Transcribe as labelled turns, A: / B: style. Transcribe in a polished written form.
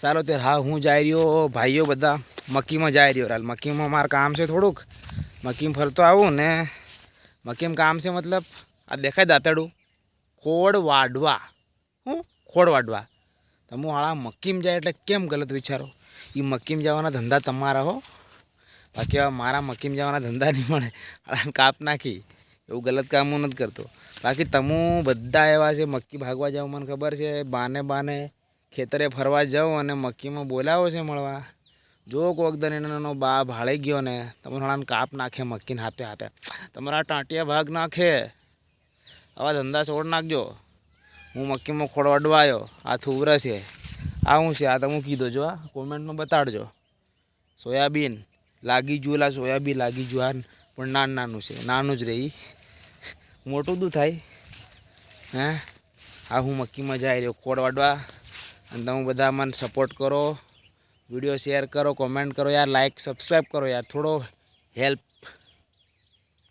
A: ચાલો ત્યારે હા હું જઈ રહ્યો ભાઈઓ બધા મક્કીમાં જઈ રહ્યો હાલ મક્કીમાં મારે કામ છે થોડુંક મક્કીમાં ફરતો આવું ને મક્કીમાં કામ છે મતલબ આ દેખાય દાંતડું ખોડ વાડવા હું ખોડ વાડવા તમે હાળા મક્કીમાં જાય એટલે કેમ ગલત વિચારો એ મક્કીમાં જવાના ધંધા તમારા હો બાકી મારા મક્કીમાં જવાના ધંધા નહીં મળે હાળા કાપ નાખી એવું ગલત કામ હું નથી કરતો બાકી તમે બધા એવા છે મક્કી ભાગવા જાવ મને ખબર છે બાને ખેતરે ફરવા જાઉં અને મક્કીમાં બોલાવો છે મળવા જો કોઈક દન એનો બા ભાળી ગયો ને તમે થોડા કાપ નાખે મક્કીને હાથે હાથે તમારા ટાંટિયા ભાગ નાખે આવા ધંધા છોડ નાખજો હું મક્કીમાં ખોડવાડવા આવ્યો આ થુવરા છે આ શું છે આ તમે કીધો જો આ કોમેન્ટમાં બતાડજો સોયાબીન લાગી જુઓ લા સોયાબીન લાગી જુઓ આ પણ નાનું છે નાનું જ રહી મોટું દું થાય હે આ હું મક્કીમાં જઈ રહ્યો ખોડવાડવા અને તમે બધા મને સપોર્ટ કરો વિડીયો શેર કરો કોમેન્ટ કરો યાર લાઈક સબસ્ક્રાઈબ કરો યાર થોડો હેલ્પ